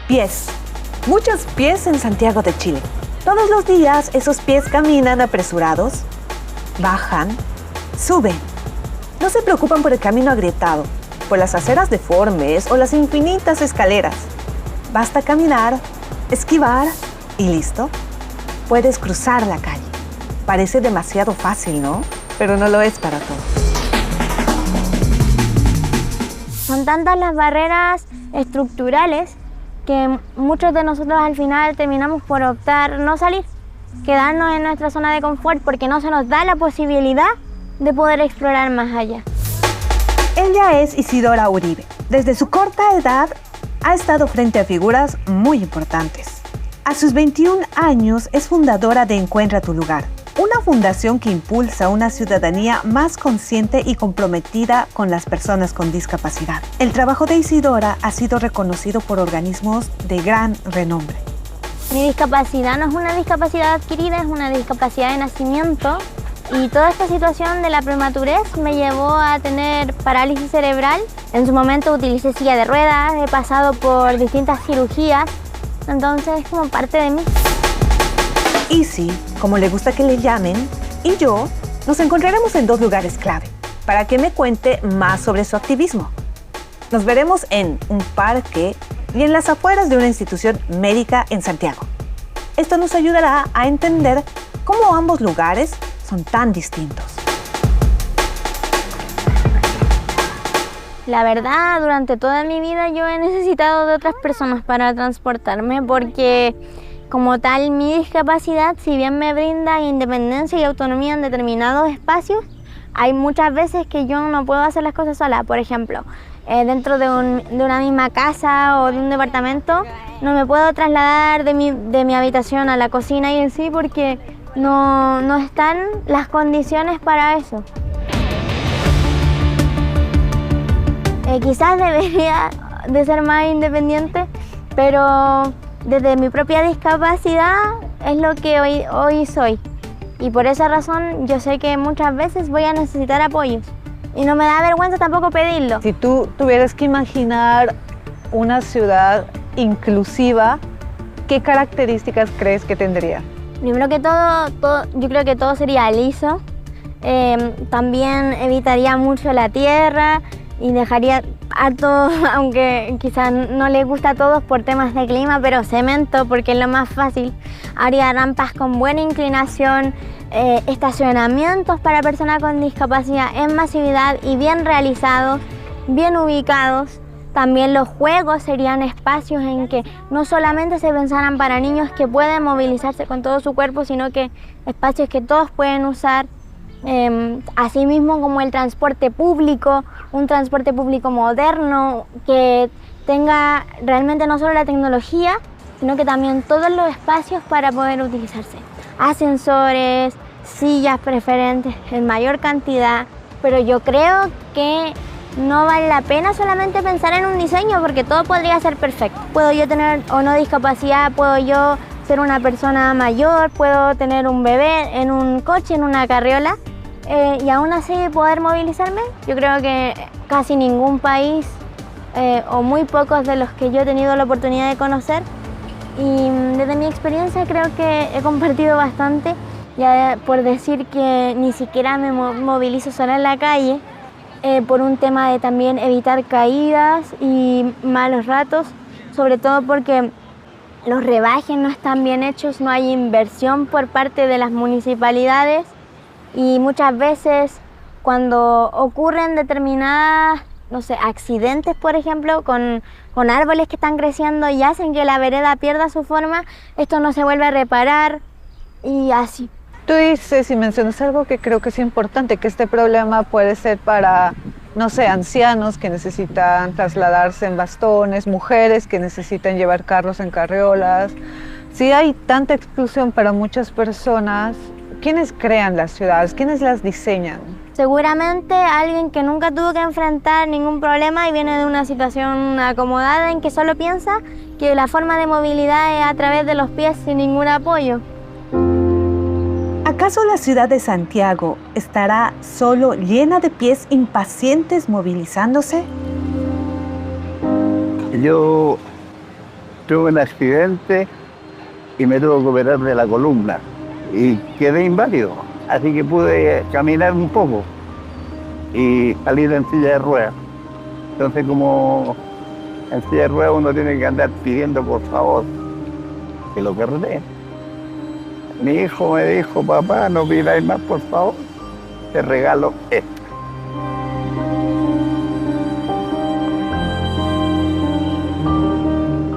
Pies. Muchos pies en Santiago de Chile. Todos los días esos pies caminan apresurados, bajan, suben. No se preocupan por el camino agrietado, por las aceras deformes o las infinitas escaleras. Basta caminar, esquivar y listo. Puedes cruzar la calle. Parece demasiado fácil, ¿no? Pero no lo es para todos. Son tantas las barreras estructurales que muchos de nosotros al final terminamos por optar no salir, quedarnos en nuestra zona de confort porque no se nos da la posibilidad de poder explorar más allá. Ella es Isidora Uribe. Desde su corta edad ha estado frente a figuras muy importantes. A sus 21 años es fundadora de Encuentra tu Lugar, una fundación que impulsa una ciudadanía más consciente y comprometida con las personas con discapacidad. El trabajo de Isidora ha sido reconocido por organismos de gran renombre. Mi discapacidad no es una discapacidad adquirida, es una discapacidad de nacimiento. Y toda esta situación de la prematurez me llevó a tener parálisis cerebral. En su momento utilicé silla de ruedas, he pasado por distintas cirugías, entonces es como parte de mí. Isi, como le gusta que le llamen, y yo nos encontraremos en dos lugares clave para que me cuente más sobre su activismo. Nos veremos en un parque y en las afueras de una institución médica en Santiago. Esto nos ayudará a entender cómo ambos lugares son tan distintos. La verdad, durante toda mi vida yo he necesitado de otras personas para transportarme porque como tal mi discapacidad, si bien me brinda independencia y autonomía en determinados espacios, hay muchas veces que yo no puedo hacer las cosas sola. Por ejemplo, dentro de una misma casa o de un departamento, no me puedo trasladar de mi habitación a la cocina y en sí porque no están las condiciones para eso. Quizás debería de ser más independiente, pero desde mi propia discapacidad es lo que hoy soy. Y por esa razón yo sé que muchas veces voy a necesitar apoyos. Y no me da vergüenza tampoco pedirlo. Si tú tuvieras que imaginar una ciudad inclusiva, ¿qué características crees que tendría? Primero que todo, yo creo que todo sería liso. También evitaría mucho la tierra y dejaría harto, aunque quizás no les gusta a todos por temas de clima, pero cemento porque es lo más fácil. Haría rampas con buena inclinación, estacionamientos para personas con discapacidad en masividad y bien realizados, bien ubicados. También los juegos serían espacios en que no solamente se pensaran para niños que pueden movilizarse con todo su cuerpo, sino que espacios que todos pueden usar. Asimismo como el transporte público, un transporte público moderno que tenga realmente no solo la tecnología, sino que también todos los espacios para poder utilizarse. Ascensores, sillas preferentes en mayor cantidad, pero yo creo que no vale la pena solamente pensar en un diseño porque todo podría ser perfecto. Puedo yo tener o no discapacidad, puedo yo ser una persona mayor, puedo tener un bebé en un coche, en una carriola. Y aún así poder movilizarme. Yo creo que casi ningún país o muy pocos de los que yo he tenido la oportunidad de conocer, y desde mi experiencia creo que he compartido bastante, ya por decir que ni siquiera me movilizo sola en la calle por un tema de también evitar caídas y malos ratos, sobre todo porque los rebajes no están bien hechos, no hay inversión por parte de las municipalidades. Y muchas veces cuando ocurren determinadas, no sé, accidentes, por ejemplo, con árboles que están creciendo y hacen que la vereda pierda su forma, esto no se vuelve a reparar y así. Tú dices y mencionas algo que creo que es importante, que este problema puede ser para, no sé, ancianos que necesitan trasladarse en bastones, mujeres que necesitan llevar carros en carriolas. Si hay tanta exclusión para muchas personas, ¿quiénes crean las ciudades? ¿Quiénes las diseñan? Seguramente alguien que nunca tuvo que enfrentar ningún problema y viene de una situación acomodada en que solo piensa que la forma de movilidad es a través de los pies sin ningún apoyo. ¿Acaso la ciudad de Santiago estará solo llena de pies impacientes movilizándose? Yo tuve un accidente y me tuve que operar de la columna y quedé inválido, así que pude caminar un poco y salir en silla de ruedas. Entonces, como en silla de ruedas uno tiene que andar pidiendo por favor que lo carreen. Mi hijo me dijo: papá, no pidáis más por favor, te regalo esto.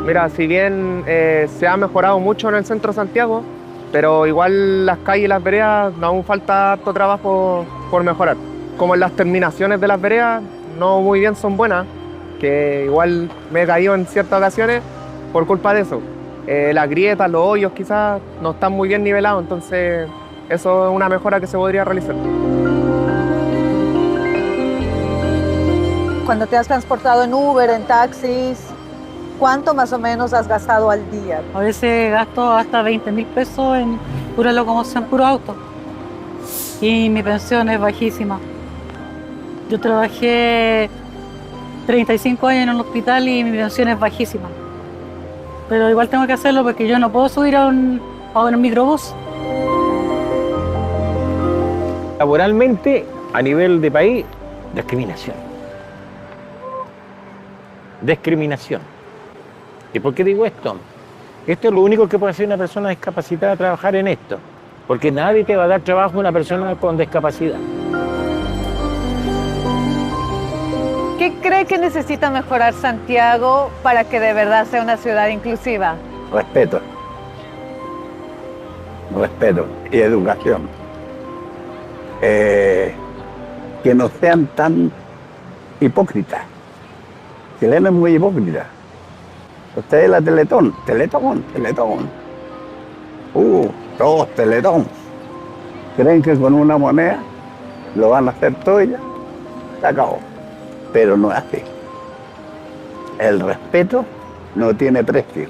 Mira, si bien se ha mejorado mucho en el centro de Santiago, pero igual las calles y las veredas aún falta harto trabajo por mejorar. Como en las terminaciones de las veredas no muy bien son buenas, que igual me he caído en ciertas ocasiones por culpa de eso. Las grietas, los hoyos quizás no están muy bien nivelados, entonces eso es una mejora que se podría realizar. Cuando te has transportado en Uber, en taxis, ¿cuánto más o menos has gastado al día? A veces gasto hasta 20.000 pesos en pura locomoción, puro auto. Y mi pensión es bajísima. Yo trabajé 35 años en un hospital y mi pensión es bajísima. Pero igual tengo que hacerlo porque yo no puedo subir a un microbús. Laboralmente, a nivel de país, discriminación. Discriminación. ¿Y por qué digo esto? Esto es lo único que puede hacer una persona discapacitada, trabajar en esto. Porque nadie te va a dar trabajo a una persona con discapacidad. ¿Qué cree que necesita mejorar Santiago para que de verdad sea una ciudad inclusiva? Respeto. Respeto y educación. Que no sean tan hipócritas. Chileno es muy hipócrita. Ustedes la Teletón, Teletón. Todos Teletón. Creen que con una moneda lo van a hacer todo y ya se acabó. Pero no es así. El respeto no tiene precio,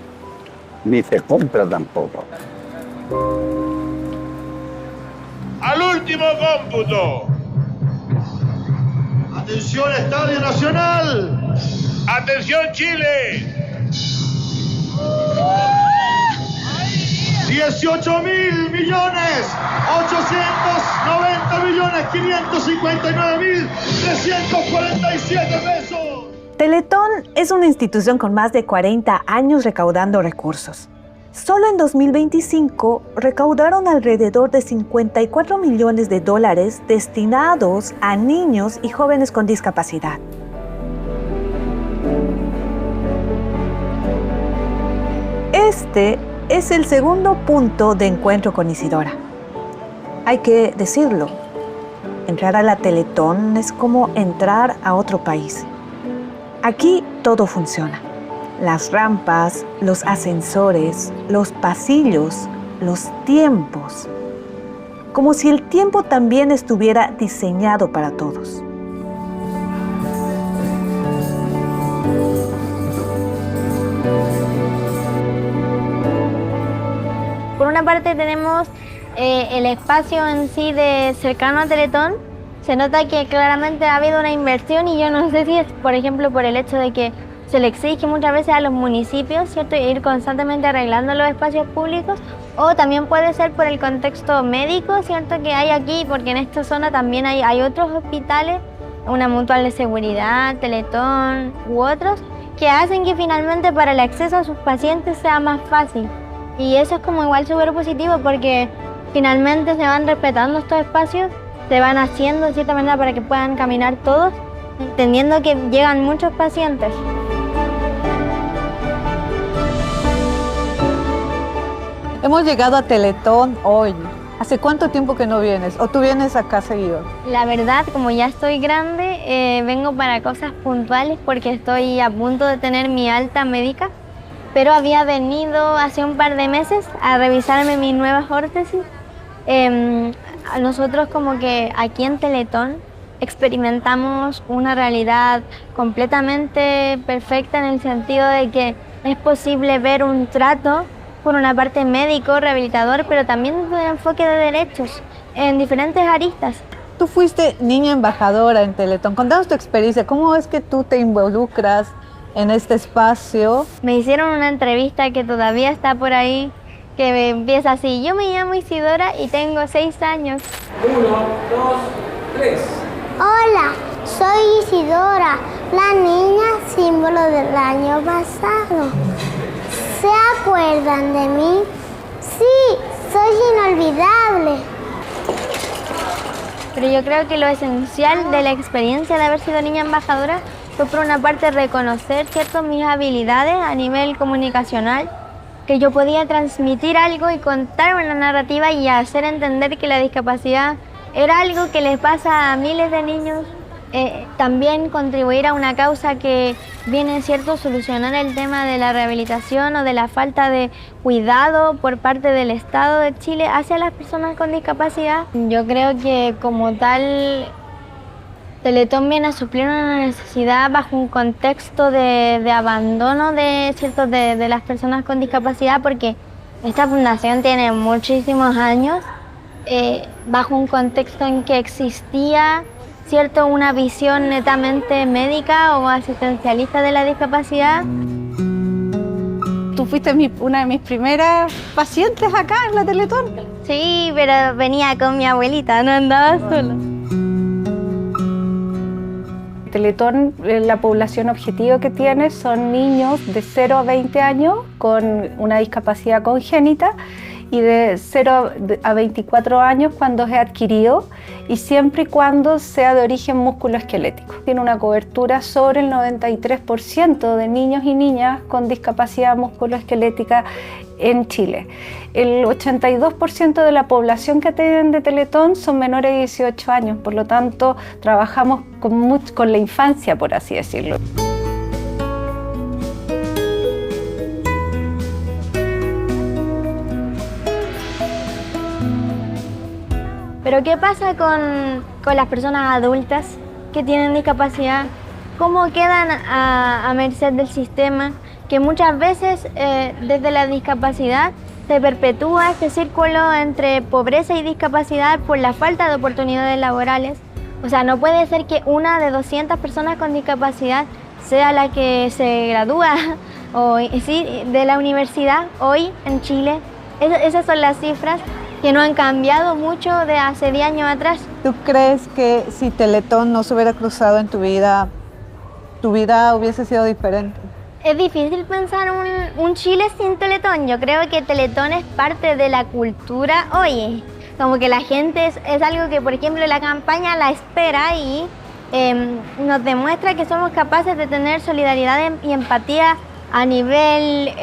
ni se compra tampoco. Al último cómputo. Atención, Estadio Nacional. Atención, Chile. 18.890.559.347 pesos. Teletón es una institución con más de 40 años recaudando recursos. Solo en 2025 recaudaron alrededor de $54 millones destinados a niños y jóvenes con discapacidad. Este es el segundo punto de encuentro con Isidora. Hay que decirlo, entrar a la Teletón es como entrar a otro país. Aquí todo funciona. Las rampas, los ascensores, los pasillos, los tiempos. Como si el tiempo también estuviera diseñado para todos. Por una parte tenemos el espacio en sí de cercano a Teletón. Se nota que claramente ha habido una inversión y yo no sé si es, por ejemplo, por el hecho de que se le exige muchas veces a los municipios, ¿cierto?, ir constantemente arreglando los espacios públicos, o también puede ser por el contexto médico, ¿cierto?, que hay aquí, porque en esta zona también hay otros hospitales, una mutual de seguridad, Teletón u otros, que hacen que finalmente para el acceso a sus pacientes sea más fácil. Y eso es como igual súper positivo porque finalmente se van respetando estos espacios, se van haciendo de cierta manera para que puedan caminar todos, entendiendo que llegan muchos pacientes. Hemos llegado a Teletón hoy. ¿Hace cuánto tiempo que no vienes? ¿O tú vienes acá seguido? La verdad, como ya estoy grande, vengo para cosas puntuales porque estoy a punto de tener mi alta médica, pero había venido hace un par de meses a revisarme mis nuevas órtesis. Nosotros como que aquí en Teletón experimentamos una realidad completamente perfecta en el sentido de que es posible ver un trato por una parte médico, rehabilitador, pero también desde un enfoque de derechos en diferentes aristas. Tú fuiste niña embajadora en Teletón. Contanos tu experiencia. ¿Cómo es que tú te involucras en este espacio. Me hicieron una entrevista que todavía está por ahí, que empieza así: yo me llamo Isidora y tengo 6 años. 1, 2, 3. Hola, soy Isidora, la niña símbolo del año pasado. ¿Se acuerdan de mí? Sí, soy inolvidable. Pero yo creo que lo esencial de la experiencia de haber sido niña embajadora fue, por una parte, reconocer, ¿cierto?, mis habilidades a nivel comunicacional, que yo podía transmitir algo y contar una narrativa y hacer entender que la discapacidad era algo que les pasa a miles de niños. También contribuir a una causa que viene, ¿cierto?, solucionar el tema de la rehabilitación o de la falta de cuidado por parte del Estado de Chile hacia las personas con discapacidad. Yo creo que como tal Teletón viene a suplir una necesidad bajo un contexto de abandono de las personas con discapacidad, porque esta fundación tiene muchísimos años, bajo un contexto en que existía, ¿cierto?, una visión netamente médica o asistencialista de la discapacidad. Tú fuiste una de mis primeras pacientes acá en la Teletón. Sí, pero venía con mi abuelita, no andaba sola. Teletón, la población objetivo que tiene son niños de 0 a 20 años con una discapacidad congénita y de 0 a 24 años cuando es adquirido, y siempre y cuando sea de origen musculoesquelético. Tiene una cobertura sobre el 93% de niños y niñas con discapacidad musculoesquelética en Chile. El 82% de la población que atienden de Teletón son menores de 18 años, por lo tanto trabajamos con la infancia, por así decirlo. Pero ¿qué pasa con las personas adultas que tienen discapacidad? ¿Cómo quedan a merced del sistema? Que muchas veces desde la discapacidad se perpetúa este círculo entre pobreza y discapacidad por la falta de oportunidades laborales. O sea, no puede ser que una de 200 personas con discapacidad sea la que se gradúa de la universidad hoy en Chile. Esas son las cifras que no han cambiado mucho de hace 10 años atrás. ¿Tú crees que si Teletón no se hubiera cruzado en tu vida hubiese sido diferente? Es difícil pensar un Chile sin Teletón. Yo creo que Teletón es parte de la cultura hoy. Como que la gente es algo que, por ejemplo, la campaña la espera y nos demuestra que somos capaces de tener solidaridad y empatía a nivel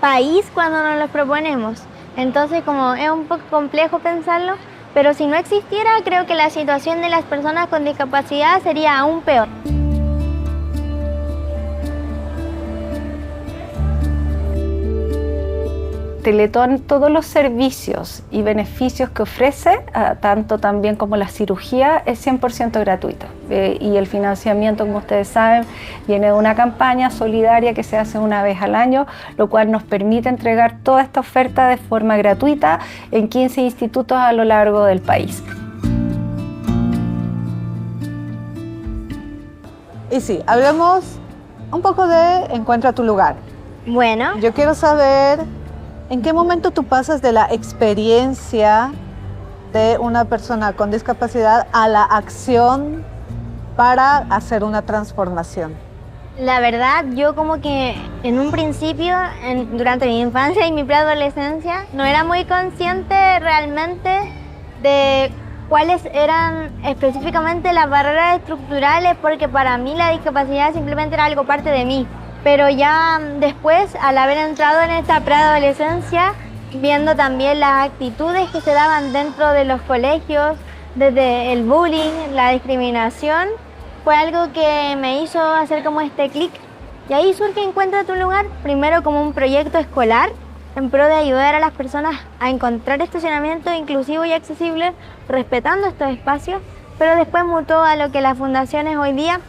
país cuando nos lo proponemos. Entonces, como es un poco complejo pensarlo, pero si no existiera, creo que la situación de las personas con discapacidad sería aún peor. Teletón, todos los servicios y beneficios que ofrece, tanto también como la cirugía, es 100% gratuito. Y el financiamiento, como ustedes saben, viene de una campaña solidaria que se hace una vez al año, lo cual nos permite entregar toda esta oferta de forma gratuita en 15 institutos a lo largo del país. Y sí, hablemos un poco de Encuentra tu lugar. Bueno. Yo quiero saber ¿en qué momento tú pasas de la experiencia de una persona con discapacidad a la acción para hacer una transformación? La verdad, yo como que en un principio, durante mi infancia y mi preadolescencia, no era muy consciente realmente de cuáles eran específicamente las barreras estructurales, porque para mí la discapacidad simplemente era algo parte de mí. Pero ya después, al haber entrado en esta preadolescencia, viendo también las actitudes que se daban dentro de los colegios, desde el bullying, la discriminación, fue algo que me hizo hacer como este clic. Y ahí surge Encuentra tu lugar, primero como un proyecto escolar, en pro de ayudar a las personas a encontrar estacionamiento inclusivo y accesible, respetando estos espacios, pero después mutó a lo que la fundación es hoy día,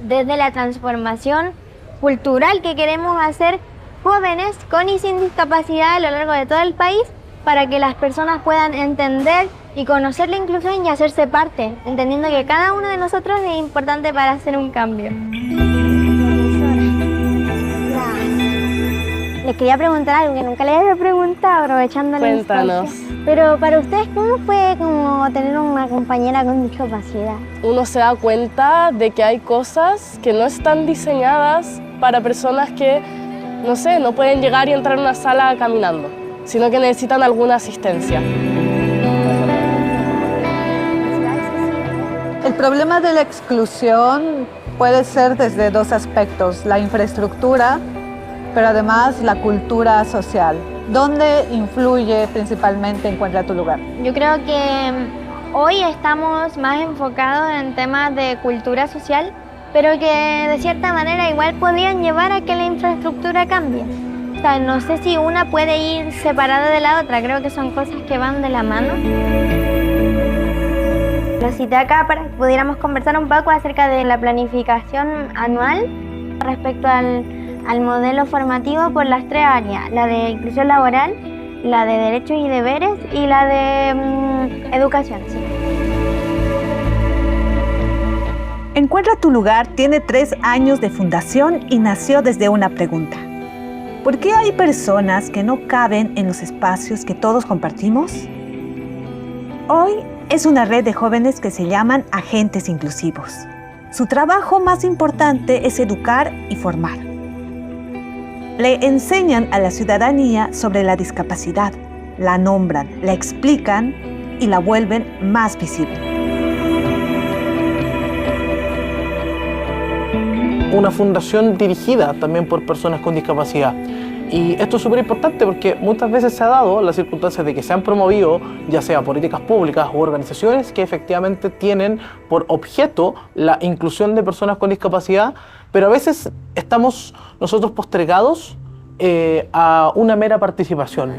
desde la transformación cultural que queremos hacer jóvenes con y sin discapacidad a lo largo de todo el país, para que las personas puedan entender y conocer la inclusión y hacerse parte, entendiendo que cada uno de nosotros es importante para hacer un cambio. Les quería preguntar algo que nunca les había preguntado, aprovechando la Cuéntanos. instancia. Pero para ustedes, ¿cómo fue como tener una compañera con discapacidad? Uno se da cuenta de que hay cosas que no están diseñadas para personas que, no sé, no pueden llegar y entrar en una sala caminando, sino que necesitan alguna asistencia. El problema de la exclusión puede ser desde dos aspectos, la infraestructura, pero además la cultura social. ¿Dónde influye principalmente Encuentra tu lugar? Yo creo que hoy estamos más enfocados en temas de cultura social, pero que de cierta manera igual podrían llevar a que la infraestructura cambie. O sea, no sé si una puede ir separada de la otra, creo que son cosas que van de la mano. Lo cité acá para que pudiéramos conversar un poco acerca de la planificación anual respecto al modelo formativo por las 3 áreas, la de inclusión laboral, la de derechos y deberes y la de educación. Sí. Encuentra tu lugar tiene 3 años de fundación y nació desde una pregunta. ¿Por qué hay personas que no caben en los espacios que todos compartimos? Hoy es una red de jóvenes que se llaman agentes inclusivos. Su trabajo más importante es educar y formar. Le enseñan a la ciudadanía sobre la discapacidad, la nombran, la explican y la vuelven más visible. Una fundación dirigida también por personas con discapacidad. Y esto es súper importante porque muchas veces se ha dado las circunstancias de que se han promovido, ya sea políticas públicas u organizaciones que efectivamente tienen por objeto la inclusión de personas con discapacidad, pero a veces estamos nosotros postergados a una mera participación.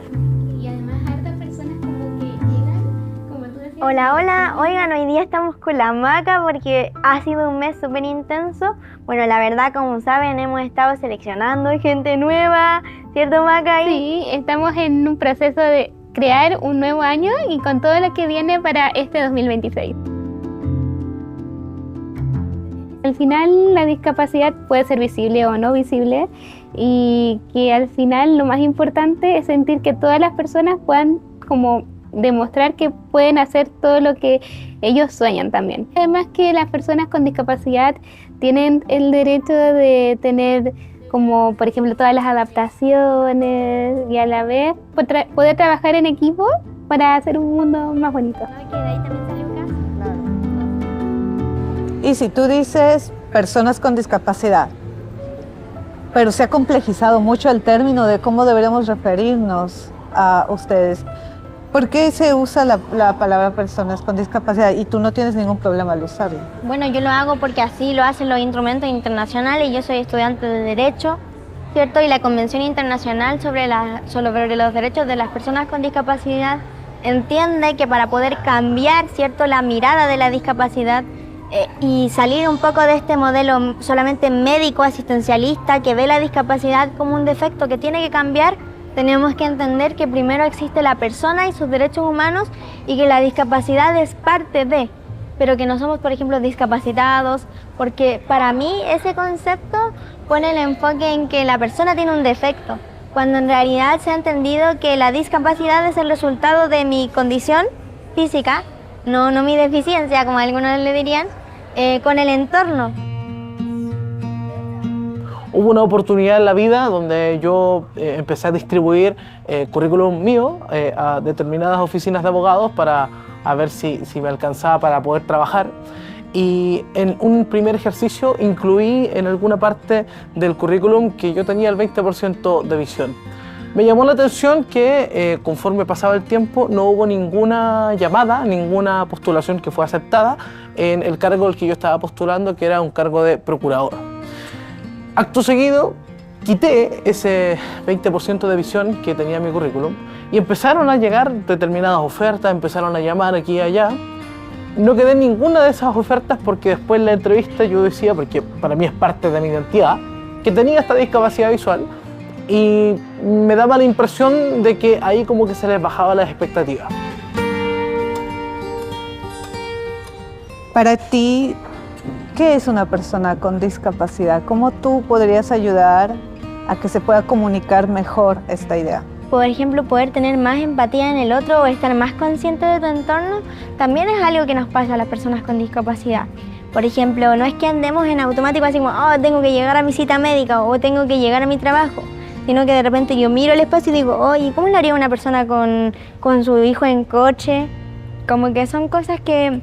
Y además hartas personas como que llegan, como tú decías. Hola, hola. Oigan, hoy día estamos con la Maca porque ha sido un mes súper intenso. Bueno, la verdad, como saben, hemos estado seleccionando gente nueva, ¿cierto, Maca? Sí, estamos en un proceso de crear un nuevo año y con todo lo que viene para este 2026. Al final, la discapacidad puede ser visible o no visible y que al final lo más importante es sentir que todas las personas puedan como demostrar que pueden hacer todo lo que ellos sueñan también. Además que las personas con discapacidad tienen el derecho de tener como por ejemplo todas las adaptaciones y a la vez poder trabajar en equipo para hacer un mundo más bonito. Y si tú dices personas con discapacidad, pero se ha complejizado mucho el término de cómo deberemos referirnos a ustedes. ¿Por qué se usa la palabra personas con discapacidad y tú no tienes ningún problema al usarlo? Bueno, yo lo hago porque así lo hacen los instrumentos internacionales y yo soy estudiante de Derecho, ¿cierto? Y la Convención Internacional sobre los Derechos de las Personas con Discapacidad entiende que para poder cambiar, ¿cierto?, la mirada de la discapacidad y salir un poco de este modelo solamente médico asistencialista que ve la discapacidad como un defecto que tiene que cambiar, tenemos que entender que primero existe la persona y sus derechos humanos y que la discapacidad es parte de, pero que no somos, por ejemplo, discapacitados, porque para mí ese concepto pone el enfoque en que la persona tiene un defecto, cuando en realidad se ha entendido que la discapacidad es el resultado de mi condición física, no mi deficiencia, como algunos le dirían, con el entorno. Hubo una oportunidad en la vida donde yo empecé a distribuir currículum mío a determinadas oficinas de abogados para a ver si me alcanzaba para poder trabajar. Y en un primer ejercicio incluí en alguna parte del currículum que yo tenía el 20% de visión. Me llamó la atención que conforme pasaba el tiempo no hubo ninguna llamada, ninguna postulación que fue aceptada en el cargo al que yo estaba postulando, que era un cargo de procurador. Acto seguido, quité ese 20% de visión que tenía mi currículum y empezaron a llegar determinadas ofertas, empezaron a llamar aquí y allá. No quedé en ninguna de esas ofertas porque después en la entrevista yo decía, porque para mí es parte de mi identidad, que tenía esta discapacidad visual y me daba la impresión de que ahí como que se les bajaba las expectativas. Para ti, ¿qué es una persona con discapacidad? ¿Cómo tú podrías ayudar a que se pueda comunicar mejor esta idea? Por ejemplo, poder tener más empatía en el otro o estar más consciente de tu entorno también es algo que nos pasa a las personas con discapacidad. Por ejemplo, no es que andemos en automático así como, oh, tengo que llegar a mi cita médica o tengo que llegar a mi trabajo, sino que de repente yo miro el espacio y digo, oye, ¿cómo lo haría una persona con su hijo en coche? Como que son cosas que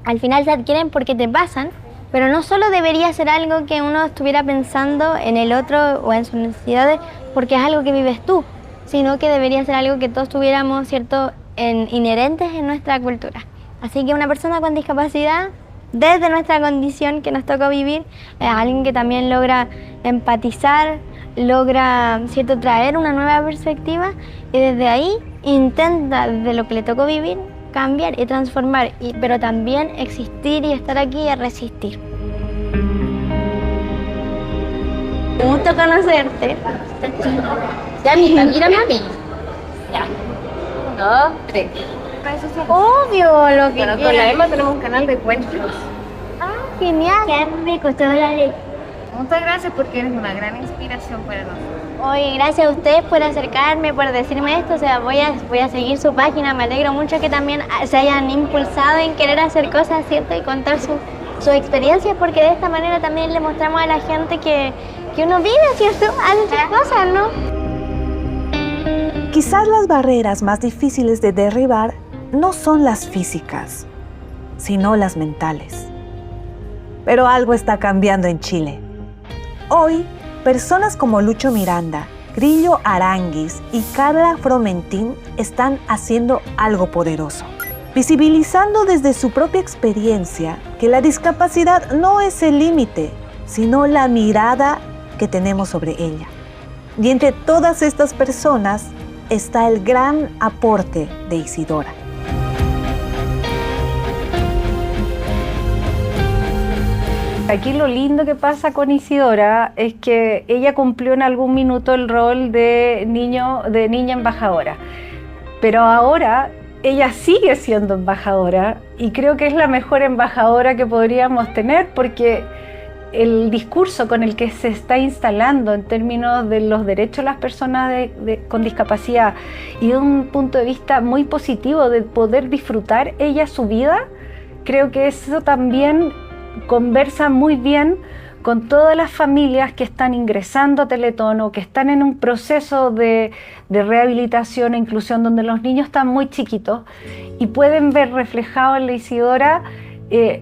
al final se adquieren porque te pasan, pero no solo debería ser algo que uno estuviera pensando en el otro o en sus necesidades porque es algo que vives tú, sino que debería ser algo que todos tuviéramos, ¿cierto?, inherentes en nuestra cultura. Así que una persona con discapacidad, desde nuestra condición que nos tocó vivir, es alguien que también logra empatizar, logra, ¿cierto?, traer una nueva perspectiva y desde ahí intenta, desde lo que le tocó vivir, cambiar y transformar, pero también existir y estar aquí y resistir. Un gusto conocerte. Ya, mírame a mí. Ya. 1, 2, 3. Obvio, lo que bueno, con la Emma tenemos un canal de cuentos. Ah, genial. Qué rico, esto es la ley. Muchas gracias porque eres una gran inspiración para nosotros. Oye, gracias a ustedes por acercarme, por decirme esto. O sea, voy a seguir su página. Me alegro mucho que también se hayan impulsado en querer hacer cosas, ¿cierto? Y contar sus experiencias, porque de esta manera también le mostramos a la gente que uno vive, ¿cierto? Hace muchas cosas, ¿no? Quizás las barreras más difíciles de derribar no son las físicas, sino las mentales. Pero algo está cambiando en Chile. Hoy, personas como Lucho Miranda, Grillo Aranguis y Carla Fromentín están haciendo algo poderoso, visibilizando desde su propia experiencia que la discapacidad no es el límite, sino la mirada que tenemos sobre ella. Y entre todas estas personas está el gran aporte de Isidora. Aquí lo lindo que pasa con Isidora es que ella cumplió en algún minuto el rol de niña embajadora, pero ahora ella sigue siendo embajadora y creo que es la mejor embajadora que podríamos tener porque el discurso con el que se está instalando en términos de los derechos de las personas con discapacidad y de un punto de vista muy positivo de poder disfrutar ella su vida, creo que eso también conversa muy bien con todas las familias que están ingresando a Teletón o que están en un proceso de rehabilitación e inclusión donde los niños están muy chiquitos y pueden ver reflejado en la Isidora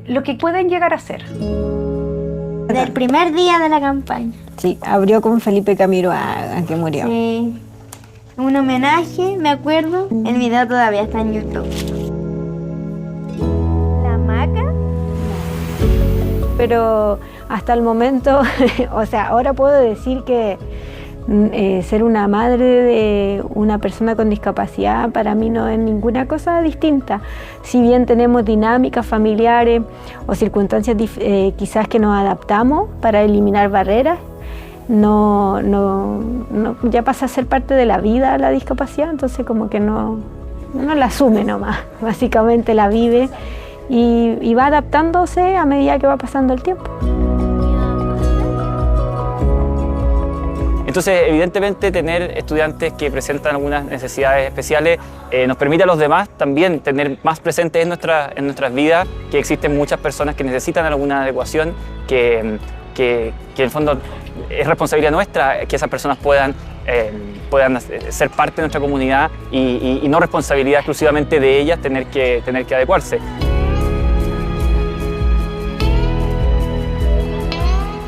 lo que pueden llegar a ser. Del primer día de la campaña. Sí, abrió con Felipe Camiroaga, que murió. Sí. Un homenaje, me acuerdo. El video todavía está en YouTube. La maca. Pero hasta el momento, o sea, ahora puedo decir que ser una madre de una persona con discapacidad para mí no es ninguna cosa distinta. Si bien tenemos dinámicas familiares o circunstancias quizás que nos adaptamos para eliminar barreras, no, ya pasa a ser parte de la vida la discapacidad, entonces como que no la asume nomás, básicamente la vive y va adaptándose a medida que va pasando el tiempo. Entonces, evidentemente, tener estudiantes que presentan algunas necesidades especiales nos permite a los demás también tener más presentes en nuestras vidas que existen muchas personas que necesitan alguna adecuación, que en el fondo es responsabilidad nuestra que esas personas puedan ser parte de nuestra comunidad y no responsabilidad exclusivamente de ellas tener que adecuarse.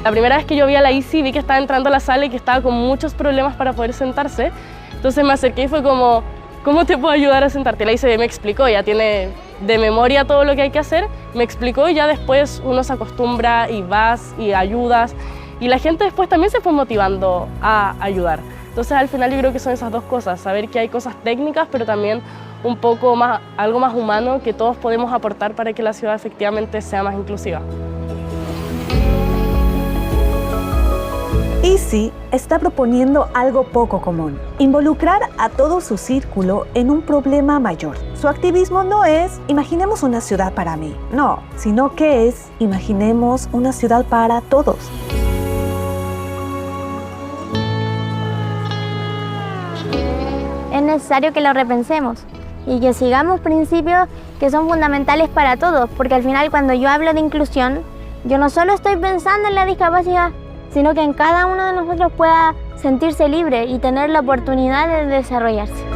La primera vez que yo vi a la Isi, vi que estaba entrando a la sala y que estaba con muchos problemas para poder sentarse. Entonces me acerqué y fue como, ¿cómo te puedo ayudar a sentarte? La Isi me explicó, ya tiene de memoria todo lo que hay que hacer, me explicó y ya después uno se acostumbra y vas y ayudas. Y la gente después también se fue motivando a ayudar. Entonces al final yo creo que son esas dos cosas, saber que hay cosas técnicas, pero también un poco más, algo más humano que todos podemos aportar para que la ciudad efectivamente sea más inclusiva. Isi está proponiendo algo poco común, involucrar a todo su círculo en un problema mayor. Su activismo no es imaginemos una ciudad para mí, no, sino que es imaginemos una ciudad para todos. necesario que lo repensemos y que sigamos principios que son fundamentales para todos, porque al final cuando yo hablo de inclusión, yo no solo estoy pensando en la discapacidad, sino que en cada uno de nosotros pueda sentirse libre y tener la oportunidad de desarrollarse.